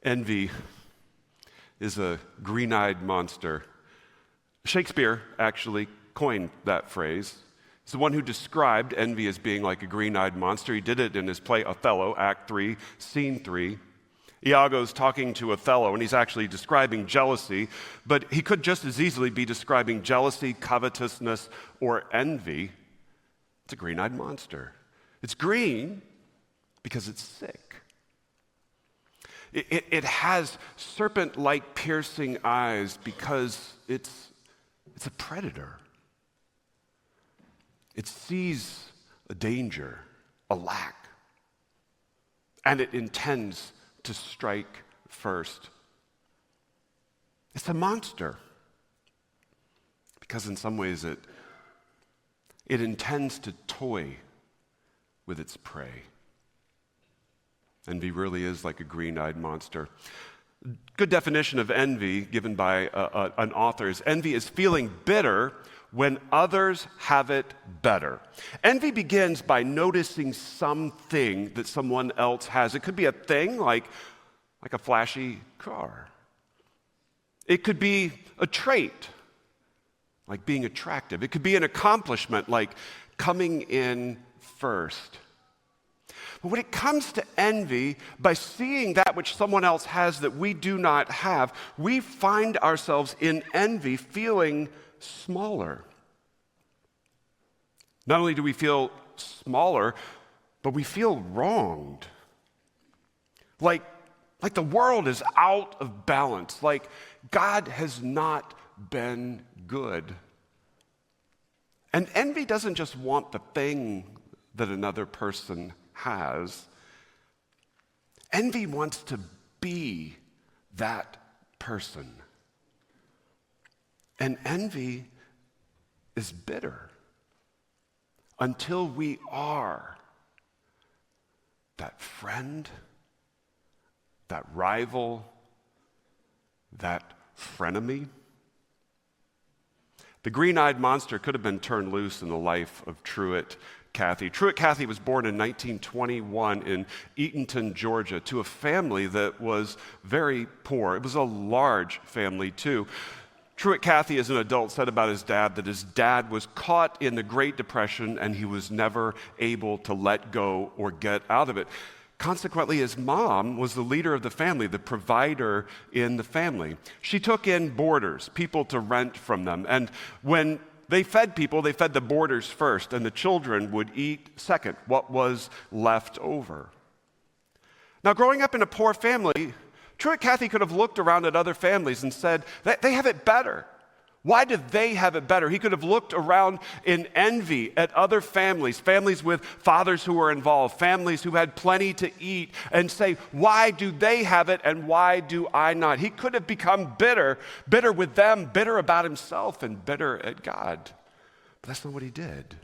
Envy is a green-eyed monster. Shakespeare actually coined that phrase. He's the one who described envy as being like a green-eyed monster. He did it in his play Othello, Act 3, Scene 3. Iago's talking to Othello, and he's actually describing jealousy, but he could just as easily be describing jealousy, covetousness, or envy. It's a green-eyed monster. It's green because it's sick. It has serpent-like piercing eyes because it's a predator. It sees a danger, a lack, and it intends to strike first. It's a monster because in some ways it intends to toy with its prey. Envy really is like a green-eyed monster. Good definition of envy given by an author is envy is feeling bitter when others have it better. Envy begins by noticing something that someone else has. It could be a thing like a flashy car. It could be a trait like being attractive. It could be an accomplishment like coming in first. But when it comes to envy, by seeing that which someone else has that we do not have, we find ourselves in envy feeling smaller. Not only do we feel smaller, but we feel wronged. Like the world is out of balance. Like God has not been good. And envy doesn't just want the thing that another person has. Envy wants to be that person. And envy is bitter until we are that friend, that rival, that frenemy. The green-eyed monster could have been turned loose in the life of Truett Cathy. Truett Cathy was born in 1921 in Eatonton, Georgia, to a family that was very poor. It was a large family, too. Truett Cathy, as an adult, said about his dad that his dad was caught in the Great Depression and he was never able to let go or get out of it. Consequently, his mom was the leader of the family, the provider in the family. She took in boarders, people to rent from them, and when they fed people, they fed the boarders first, and the children would eat second, what was left over. Now, growing up in a poor family, Truett Cathy could have looked around at other families and said, they have it better. Why do they have it better? He could have looked around in envy at other families, families with fathers who were involved, families who had plenty to eat, and say, why do they have it and why do I not? He could have become bitter with them, bitter about himself, and bitter at God. But that's not what he did.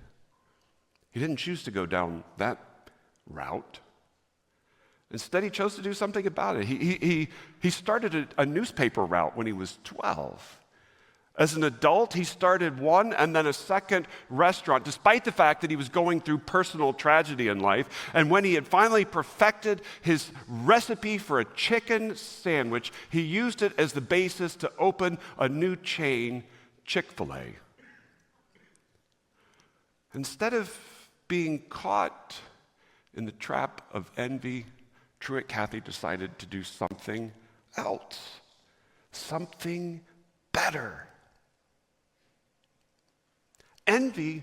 He didn't choose to go down that route. Instead, he chose to do something about it. He started a newspaper route when he was 12. As an adult, he started one and then a second restaurant, despite the fact that he was going through personal tragedy in life. And when he had finally perfected his recipe for a chicken sandwich, he used it as the basis to open a new chain, Chick-fil-A. Instead of being caught in the trap of envy, Truett Cathy decided to do something else, something better. Envy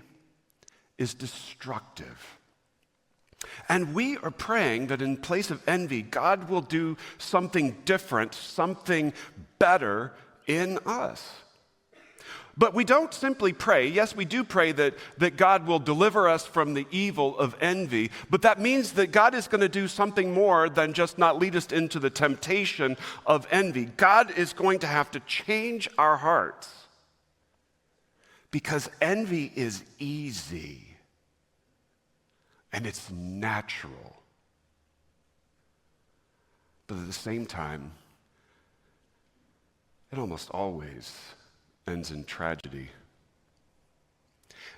is destructive. And we are praying that in place of envy, God will do something different, something better in us. But we don't simply pray. Yes, we do pray that God will deliver us from the evil of envy, but that means that God is going to do something more than just not lead us into the temptation of envy. God is going to have to change our hearts. Because envy is easy and it's natural. But at the same time, it almost always ends in tragedy.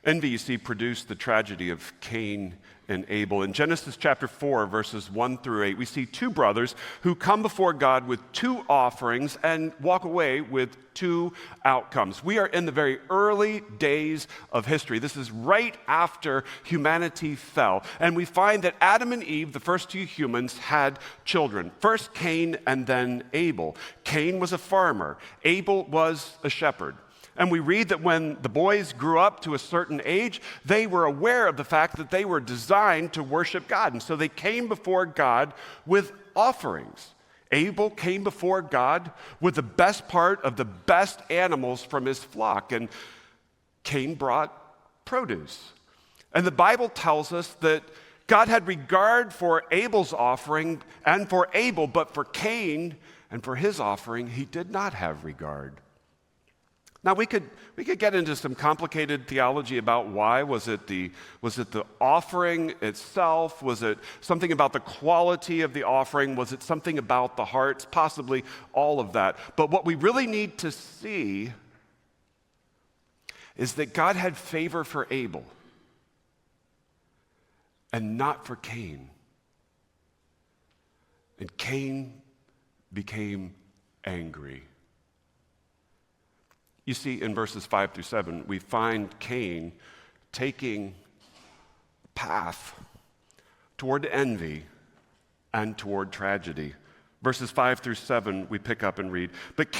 Envy, you see, produced the tragedy of Cain and Abel. In Genesis chapter 4, verses 1 through 8, we see two brothers who come before God with two offerings and walk away with two outcomes. We are in the very early days of history. This is right after humanity fell. And we find that Adam and Eve, the first two humans, had children. First Cain and then Abel. Cain was a farmer. Abel was a shepherd. And we read that when the boys grew up to a certain age, they were aware of the fact that they were designed to worship God. And so they came before God with offerings. Abel came before God with the best part of the best animals from his flock. And Cain brought produce. And the Bible tells us that God had regard for Abel's offering and for Abel, but for Cain and for his offering, he did not have regard. Now, we could get into some complicated theology about why. Was it the offering itself? Was it something about the quality of the offering? Was it something about the hearts? Possibly all of that. But what we really need to see is that God had favor for Abel and not for Cain. And Cain became angry. You see, in verses 5 through 7, we find Cain taking a path toward envy and toward tragedy. Verses 5 through 7, we pick up and read, "But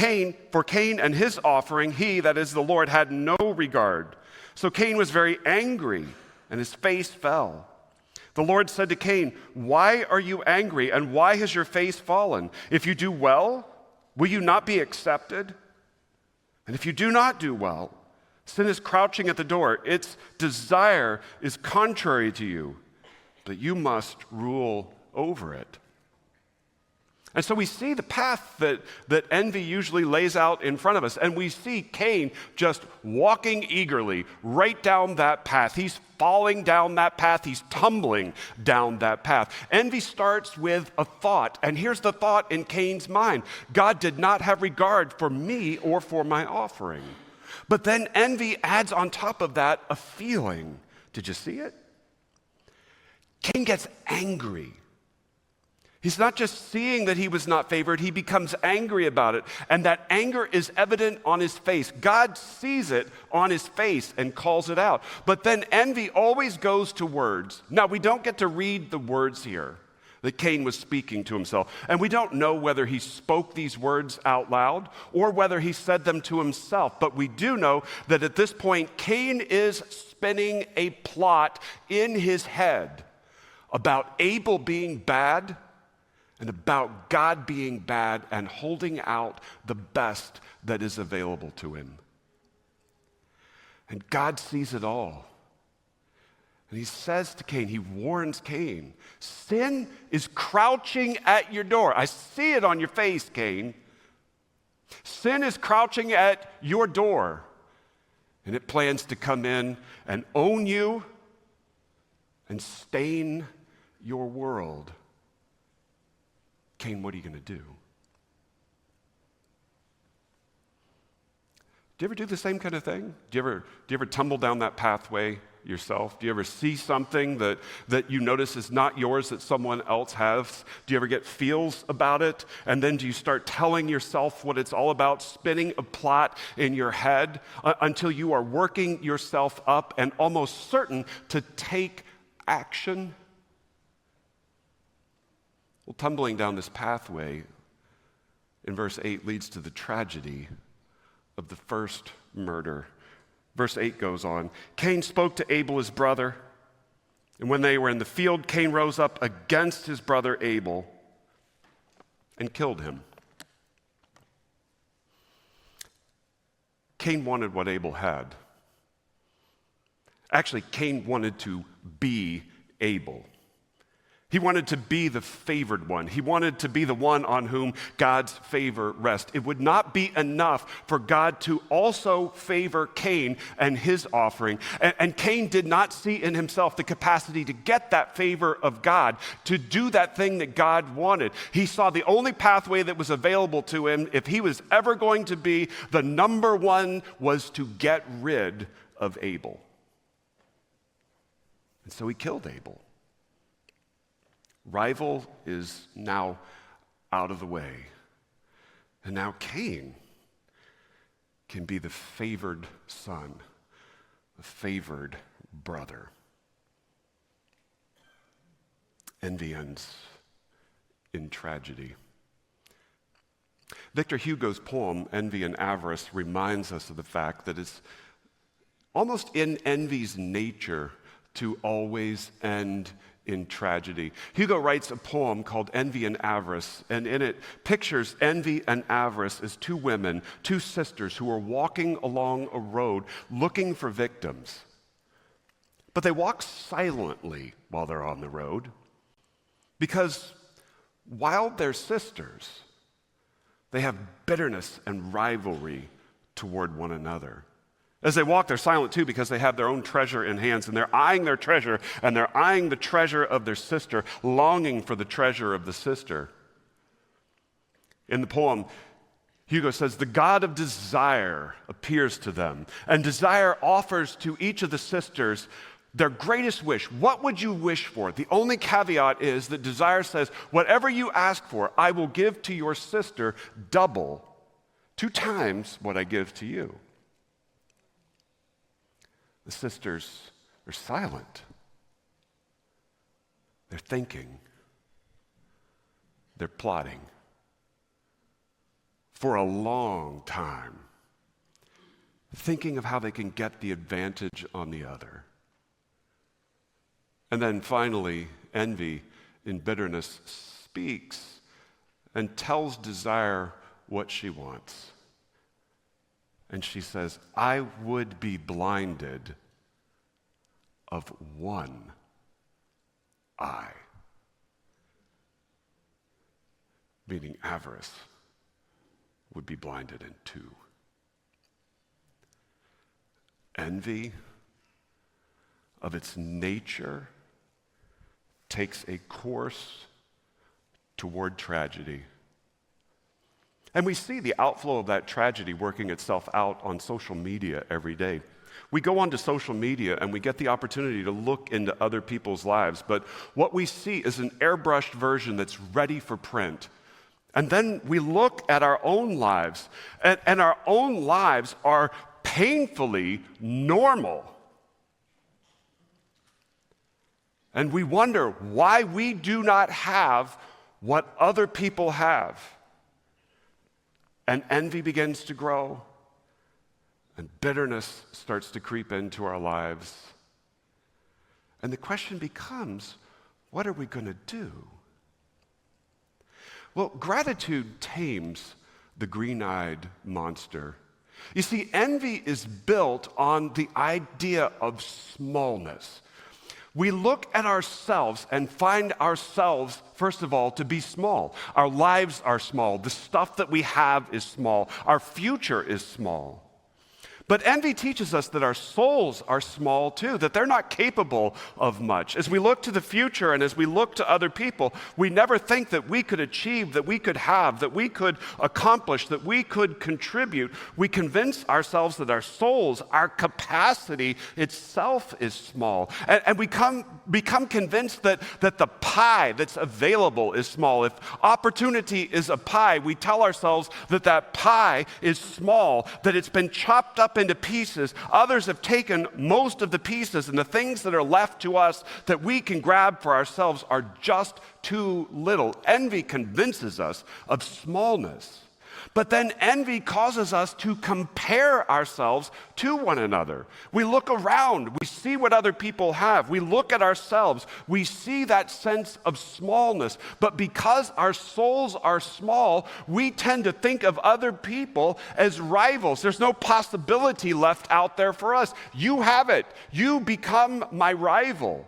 for Cain and his offering, he, that is the Lord, had no regard. So Cain was very angry, and his face fell. The Lord said to Cain, 'Why are you angry, and why has your face fallen? If you do well, will you not be accepted? And if you do not do well, sin is crouching at the door. Its desire is contrary to you, but you must rule over it.'" And so we see the path that envy usually lays out in front of us. And we see Cain just walking eagerly right down that path. He's falling down that path. He's tumbling down that path. Envy starts with a thought. And here's the thought in Cain's mind: God did not have regard for me or for my offering. But then envy adds on top of that a feeling. Did you see it? Cain gets angry. He's not just seeing that he was not favored, he becomes angry about it. And that anger is evident on his face. God sees it on his face and calls it out. But then envy always goes to words. Now, we don't get to read the words here that Cain was speaking to himself. And we don't know whether he spoke these words out loud or whether he said them to himself. But we do know that at this point, Cain is spinning a plot in his head about Abel being bad and about God being bad and holding out the best that is available to him. And God sees it all. And he says to Cain, he warns Cain, sin is crouching at your door. I see it on your face, Cain. Sin is crouching at your door. And it plans to come in and own you and stain your world. Cain, what are you going to do? Do you ever do the same kind of thing? Do you ever tumble down that pathway yourself? Do you ever see something that you notice is not yours that someone else has? Do you ever get feels about it? And then do you start telling yourself what it's all about, spinning a plot in your head until you are working yourself up and almost certain to take action? Well, tumbling down this pathway in verse 8 leads to the tragedy of the first murder. Verse 8 goes on, "Cain spoke to Abel his brother, and when they were in the field, Cain rose up against his brother Abel and killed him." Cain wanted what Abel had. Actually, Cain wanted to be Abel. He wanted to be the favored one. He wanted to be the one on whom God's favor rests. It would not be enough for God to also favor Cain and his offering. And Cain did not see in himself the capacity to get that favor of God, to do that thing that God wanted. He saw the only pathway that was available to him, if he was ever going to be the number one, was to get rid of Abel. And so he killed Abel. Rival is now out of the way. And now Cain can be the favored son, the favored brother. Envy ends in tragedy. Victor Hugo's poem, Envy and Avarice, reminds us of the fact that it's almost in envy's nature to always end in tragedy. Hugo writes a poem called Envy and Avarice, and in it pictures envy and avarice as two women, two sisters who are walking along a road looking for victims. But they walk silently while they're on the road because while they're sisters, they have bitterness and rivalry toward one another. As they walk, they're silent too because they have their own treasure in hands, and they're eyeing their treasure, and they're eyeing the treasure of their sister, longing for the treasure of the sister. In the poem, Hugo says, the god of desire appears to them, and desire offers to each of the sisters their greatest wish. What would you wish for? The only caveat is that desire says, whatever you ask for, I will give to your sister double, 2 times what I give to you. The sisters are silent. They're thinking. They're plotting. For a long time, thinking of how they can get the advantage on the other. And then finally, envy in bitterness speaks and tells desire what she wants. And she says, I would be blinded of one eye. Meaning avarice would be blinded in 2. Envy of its nature takes a course toward tragedy. And we see the outflow of that tragedy working itself out on social media every day. We go onto social media and we get the opportunity to look into other people's lives, but what we see is an airbrushed version that's ready for print. And then we look at our own lives, and our own lives are painfully normal. And we wonder why we do not have what other people have. And envy begins to grow, and bitterness starts to creep into our lives. And the question becomes, what are we going to do? Well, gratitude tames the green-eyed monster. You see, envy is built on the idea of smallness. We look at ourselves and find ourselves, first of all, to be small. Our lives are small. The stuff that we have is small. Our future is small. But envy teaches us that our souls are small too, that they're not capable of much. As we look to the future and as we look to other people, we never think that we could achieve, that we could have, that we could accomplish, that we could contribute. We convince ourselves that our souls, our capacity itself is small. And we become convinced that the pie that's available is small. If opportunity is a pie, we tell ourselves that pie is small, that it's been chopped up into pieces. Others have taken most of the pieces, and the things that are left to us that we can grab for ourselves are just too little. Envy convinces us of smallness. But then envy causes us to compare ourselves to one another. We look around, we see what other people have, we look at ourselves, we see that sense of smallness. But because our souls are small, we tend to think of other people as rivals. There's no possibility left out there for us. You have it. You become my rival.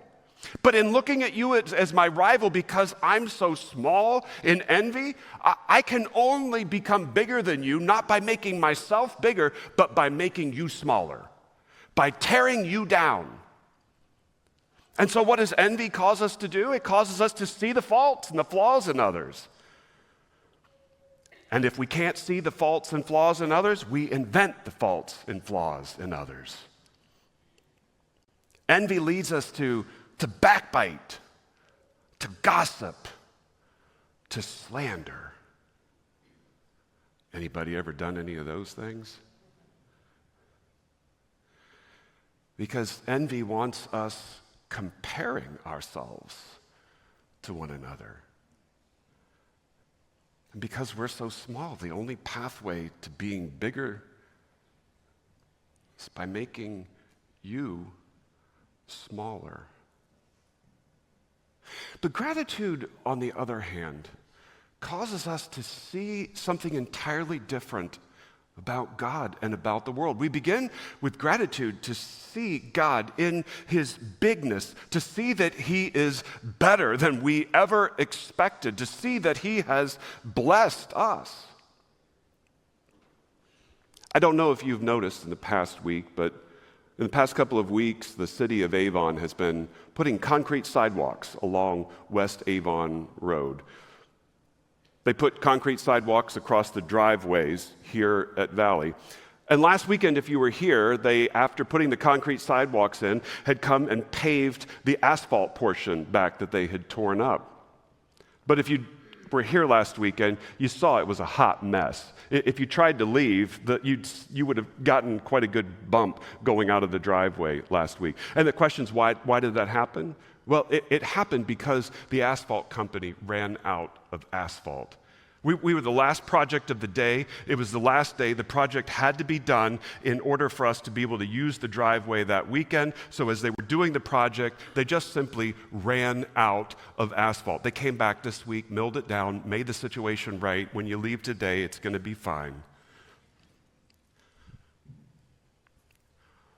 But in looking at you as my rival because I'm so small in envy, I can only become bigger than you, not by making myself bigger, but by making you smaller, by tearing you down. And so what does envy cause us to do? It causes us to see the faults and the flaws in others. And if we can't see the faults and flaws in others, we invent the faults and flaws in others. Envy leads us to to backbite, to gossip, to slander. Anybody ever done any of those things? Because envy wants us comparing ourselves to one another. And because we're so small, the only pathway to being bigger is by making you smaller. But gratitude, on the other hand, causes us to see something entirely different about God and about the world. We begin with gratitude to see God in his bigness, to see that he is better than we ever expected, to see that he has blessed us. I don't know if you've noticed in the past week, but in the past couple of weeks, the city of Avon has been putting concrete sidewalks along West Avon Road. They put concrete sidewalks across the driveways here at Valley. And last weekend, if you were here, they, after putting the concrete sidewalks in, had come and paved the asphalt portion back that they had torn up. But if you were here last weekend, you saw it was a hot mess. If you tried to leave, you would have gotten quite a good bump going out of the driveway last week. And the question is, why did that happen? Well, it happened because the asphalt company ran out of asphalt. We were the last project of the day. It was the last day. The project had to be done in order for us to be able to use the driveway that weekend. So as they were doing the project, they just simply ran out of asphalt. They came back this week, milled it down, made the situation right. When you leave today, it's going to be fine.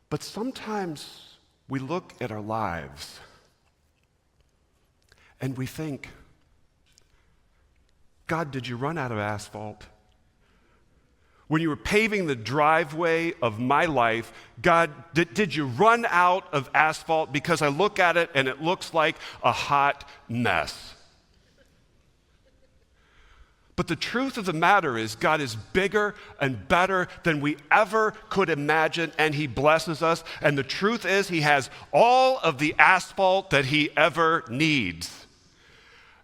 But sometimes we look at our lives and we think, God, did you run out of asphalt? When you were paving the driveway of my life, God, did you run out of asphalt? Because I look at it and it looks like a hot mess. But the truth of the matter is, God is bigger and better than we ever could imagine, and he blesses us. And the truth is, he has all of the asphalt that he ever needs.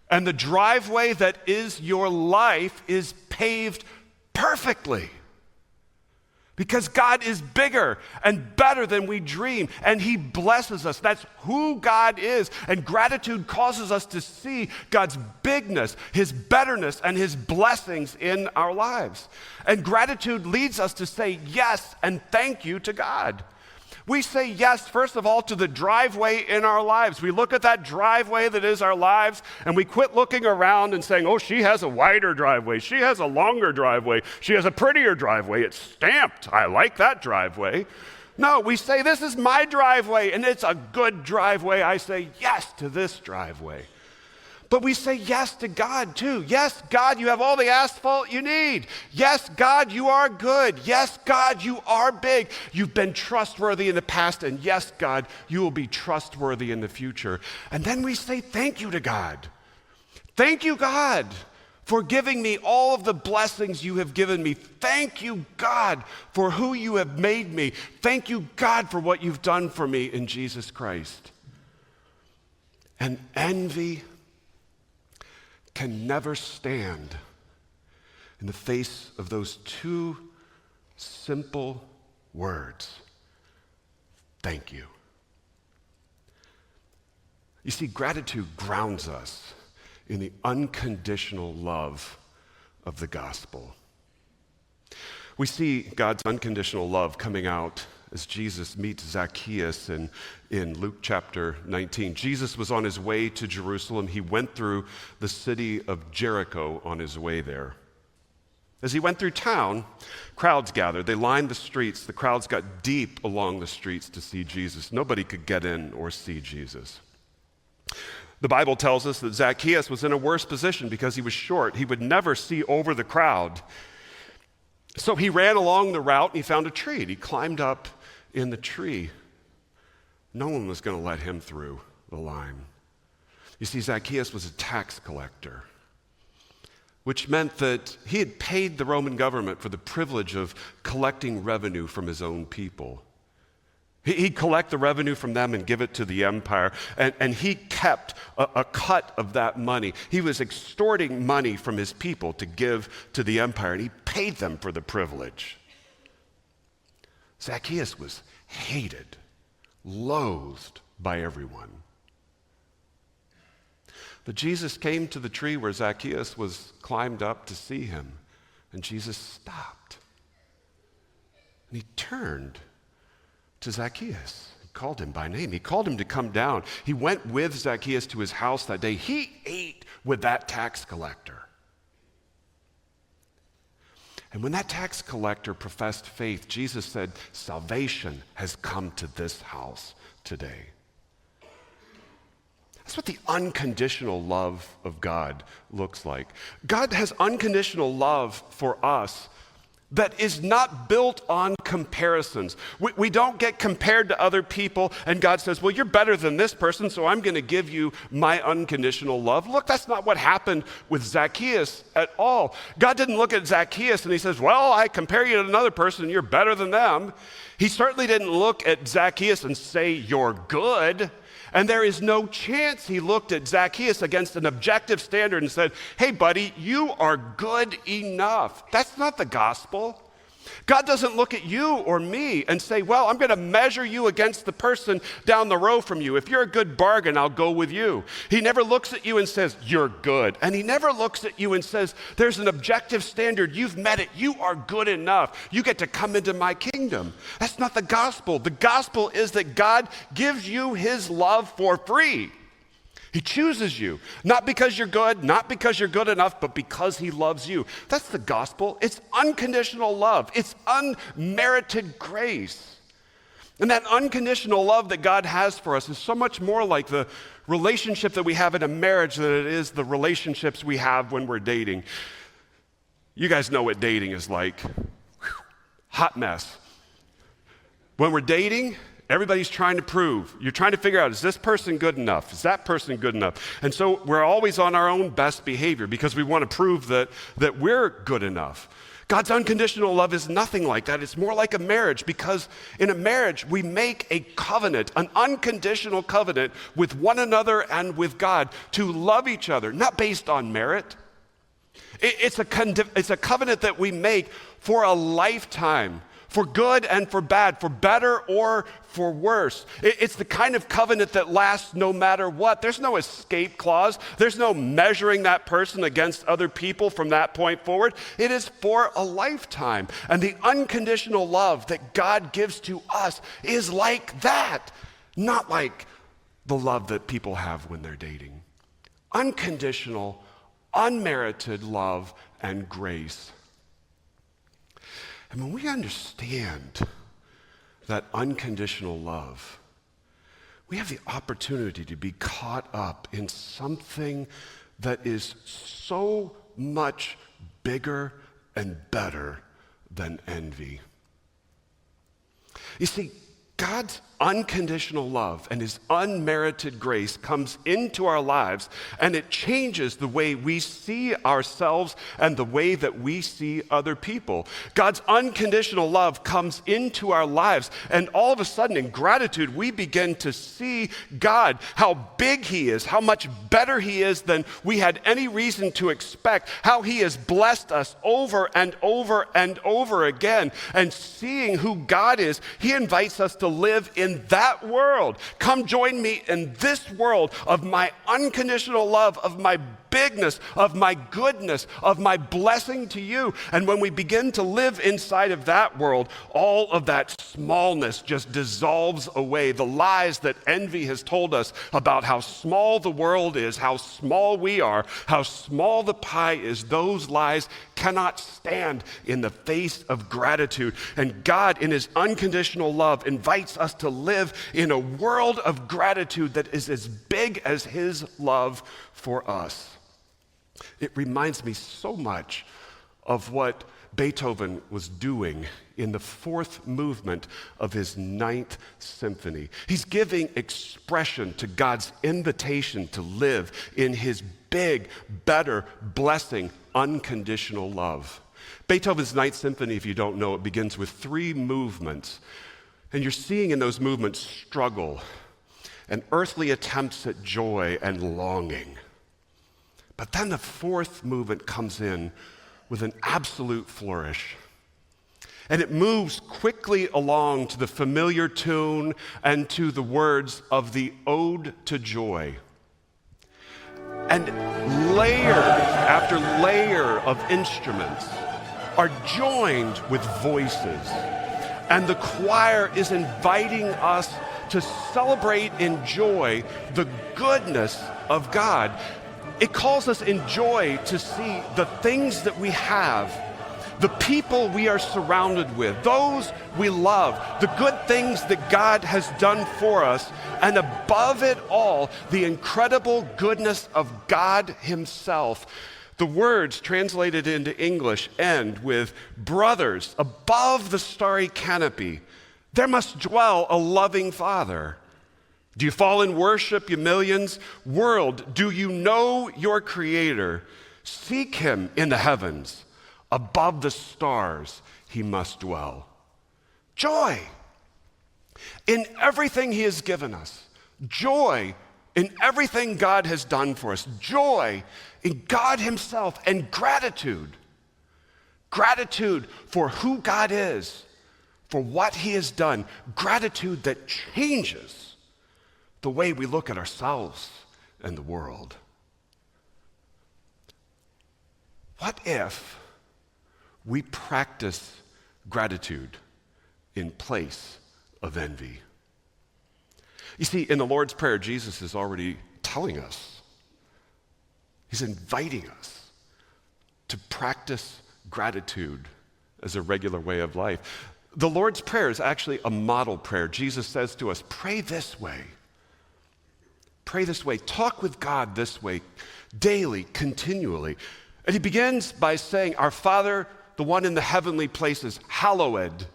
And the driveway that is your life is paved perfectly. Because God is bigger and better than we dream, and he blesses us. That's who God is. And gratitude causes us to see God's bigness, his betterness, and his blessings in our lives. And gratitude leads us to say yes and thank you to God. We say yes, first of all, to the driveway in our lives. We look at that driveway that is our lives, and we quit looking around and saying, oh, she has a wider driveway. She has a longer driveway. She has a prettier driveway. It's stamped. I like that driveway. No, we say, this is my driveway, and it's a good driveway. I say yes to this driveway. But we say yes to God too. Yes, God, you have all the asphalt you need. Yes, God, you are good. Yes, God, you are big. You've been trustworthy in the past, and yes, God, you will be trustworthy in the future. And then we say thank you to God. Thank you, God, for giving me all of the blessings you have given me. Thank you, God, for who you have made me. Thank you, God, for what you've done for me in Jesus Christ. And envy can never stand in the face of those two simple words. Thank you. You see, gratitude grounds us in the unconditional love of the gospel. We see God's unconditional love coming out as Jesus meets Zacchaeus in Luke chapter 19. Jesus was on his way to Jerusalem. He went through the city of Jericho on his way there. As he went through town, crowds gathered. They lined the streets. The crowds got deep along the streets to see Jesus. Nobody could get in or see Jesus. The Bible tells us that Zacchaeus was in a worse position because he was short. He would never see over the crowd. So he ran along the route and he found a tree, and he climbed up in the tree. No one was going to let him through the line. You see, Zacchaeus was a tax collector, which meant that he had paid the Roman government for the privilege of collecting revenue from his own people. He'd collect the revenue from them and give it to the empire. And he kept a cut of that money. He was extorting money from his people to give to the empire, and he paid them for the privilege. Zacchaeus was hated, loathed by everyone. But Jesus came to the tree where Zacchaeus was climbed up to see him, and Jesus stopped. And he turned to Zacchaeus. He called him by name. He called him to come down. He went with Zacchaeus to his house that day. He ate with that tax collector. And when that tax collector professed faith, Jesus said, salvation has come to this house today. That's what the unconditional love of God looks like. God has unconditional love for us that is not built on comparisons. We don't get compared to other people, and God says, well, you're better than this person, so I'm going to give you my unconditional love. Look, that's not what happened with Zacchaeus at all. God didn't look at Zacchaeus and he says, well, I compare you to another person, you're better than them. He certainly didn't look at Zacchaeus and say, you're good. And there is no chance he looked at Zacchaeus against an objective standard and said, hey, buddy, you are good enough. That's not the gospel. God doesn't look at you or me and say, well, I'm going to measure you against the person down the row from you. If you're a good bargain, I'll go with you. He never looks at you and says, you're good. And he never looks at you and says, there's an objective standard. You've met it. You are good enough. You get to come into my kingdom. That's not the gospel. The gospel is that God gives you his love for free. He chooses you, not because you're good, not because you're good enough, but because he loves you. That's the gospel. It's unconditional love. It's unmerited grace. And that unconditional love that God has for us is so much more like the relationship that we have in a marriage than it is the relationships we have when we're dating. You guys know what dating is like. Hot mess. When we're dating, everybody's trying to prove. You're trying to figure out, is this person good enough? Is that person good enough? And so we're always on our own best behavior because we want to prove that we're good enough. God's unconditional love is nothing like that. It's more like a marriage because in a marriage, we make a covenant, an unconditional covenant with one another and with God to love each other, not based on merit. It's a covenant that we make for a lifetime, for good and for bad, for better or for worse. It's the kind of covenant that lasts no matter what. There's no escape clause. There's no measuring that person against other people from that point forward. It is for a lifetime. And the unconditional love that God gives to us is like that, not like the love that people have when they're dating. Unconditional, unmerited love and grace. And when we understand that unconditional love, we have the opportunity to be caught up in something that is so much bigger and better than envy. You see, God's unconditional love and his unmerited grace comes into our lives, and it changes the way we see ourselves and the way that we see other people. God's unconditional love comes into our lives, and all of a sudden, in gratitude, we begin to see God, how big he is, how much better he is than we had any reason to expect, how he has blessed us over and over and over again. And seeing who God is, he invites us to live in that world. Come join me in this world of my unconditional love, of my bigness, of my goodness, of my blessing to you. And when we begin to live inside of that world, all of that smallness just dissolves away. The lies that envy has told us about how small the world is, how small we are, how small the pie is, those lies cannot stand in the face of gratitude. And God, in his unconditional love, invites us to live in a world of gratitude that is as big as his love for us. It reminds me so much of what Beethoven was doing in the fourth movement of his Ninth Symphony. He's giving expression to God's invitation to live in his big, better, blessing, unconditional love. Beethoven's Ninth Symphony, if you don't know, it begins with 3 movements. And you're seeing in those movements struggle and earthly attempts at joy and longing. But then the fourth movement comes in with an absolute flourish. And it moves quickly along to the familiar tune and to the words of the Ode to Joy. And layer after layer of instruments are joined with voices. And the choir is inviting us to celebrate in joy the goodness of God. It calls us in joy to see the things that we have, the people we are surrounded with, those we love, the good things that God has done for us, and above it all, the incredible goodness of God Himself. The words translated into English end with, brothers, above the starry canopy, there must dwell a loving Father. Do you fall in worship, you millions? World, do you know your Creator? Seek Him in the heavens. Above the stars He must dwell. Joy in everything He has given us. Joy in everything God has done for us. Joy in God Himself, and gratitude. Gratitude for who God is, for what He has done. Gratitude that changes the way we look at ourselves and the world. What if we practice gratitude in place of envy? You see, in the Lord's Prayer, Jesus is already telling us, He's inviting us to practice gratitude as a regular way of life. The Lord's Prayer is actually a model prayer. Jesus says to us, pray this way. Pray this way. Talk with God this way, daily, continually. And He begins by saying, Our Father, the one in the heavenly places, hallowed,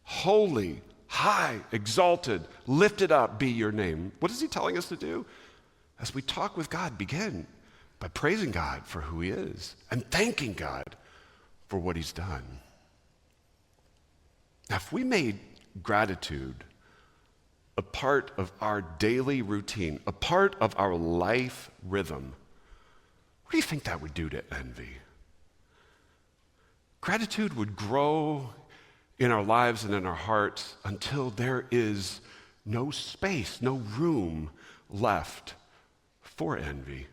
holy, high, exalted, lifted up be your name. What is He telling us to do? As we talk with God, begin by praising God for who He is and thanking God for what He's done. Now, if we made gratitude a part of our daily routine, a part of our life rhythm, what do you think that would do to envy? Gratitude would grow in our lives and in our hearts until there is no space, no room left for envy.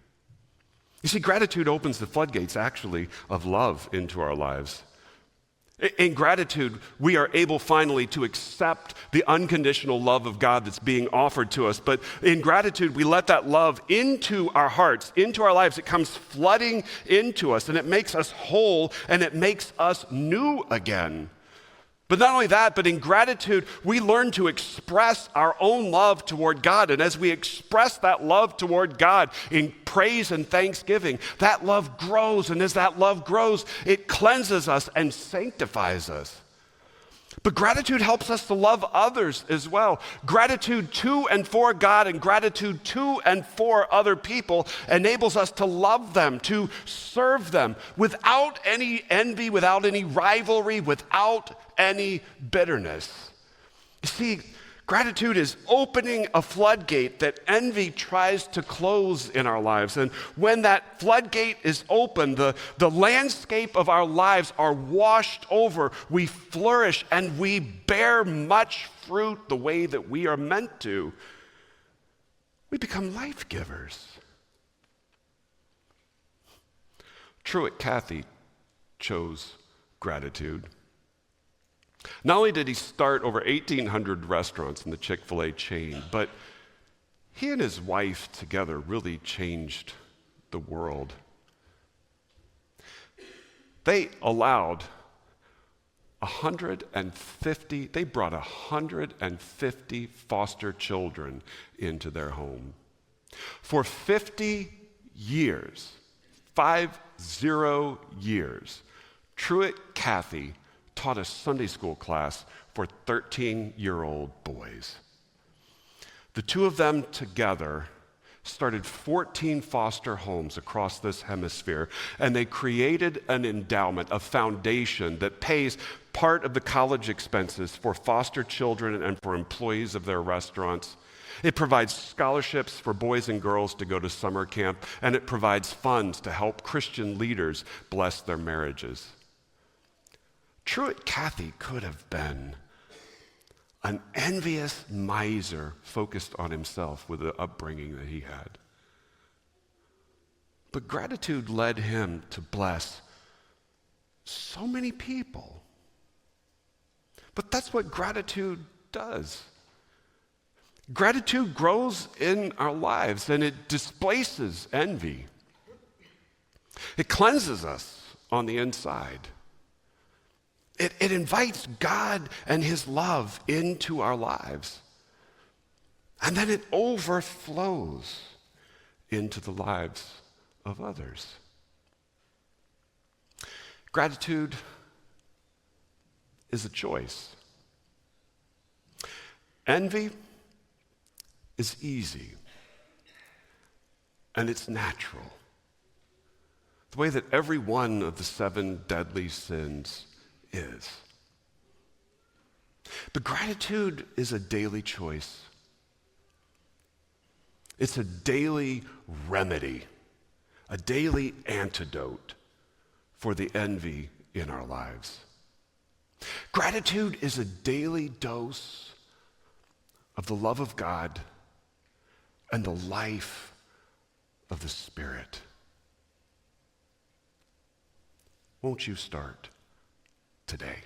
You see, gratitude opens the floodgates, actually, of love into our lives. In gratitude, we are able finally to accept the unconditional love of God that's being offered to us. But in gratitude, we let that love into our hearts, into our lives. It comes flooding into us, and it makes us whole, and it makes us new again. But not only that, but in gratitude, we learn to express our own love toward God. And as we express that love toward God in praise and thanksgiving, that love grows. And as that love grows, it cleanses us and sanctifies us. But gratitude helps us to love others as well. Gratitude to and for God and gratitude to and for other people enables us to love them, to serve them without any envy, without any rivalry, without any bitterness. You see, gratitude is opening a floodgate that envy tries to close in our lives. And when that floodgate is open, the landscape of our lives are washed over. We flourish and we bear much fruit the way that we are meant to. We become life givers. Truett Cathy chose gratitude. Not only did he start over 1,800 restaurants in the Chick-fil-A chain, but he and his wife together really changed the world. They allowed they brought 150 foster children into their home. For 50 years, 50 years, Truett Cathy taught a Sunday school class for 13-year-old boys. The two of them together started 14 foster homes across this hemisphere, and they created an endowment, a foundation that pays part of the college expenses for foster children and for employees of their restaurants. It provides scholarships for boys and girls to go to summer camp, and it provides funds to help Christian leaders bless their marriages. Truett Cathy could have been an envious miser focused on himself with the upbringing that he had. But gratitude led him to bless so many people. But that's what gratitude does. Gratitude grows in our lives and it displaces envy. It cleanses us on the inside. It invites God and his love into our lives. And then it overflows into the lives of others. Gratitude is a choice. Envy is easy and it's natural. The way that every one of the 7 deadly sins is. But gratitude is a daily choice. It's a daily remedy, a daily antidote for the envy in our lives. Gratitude is a daily dose of the love of God and the life of the Spirit. Won't you start today?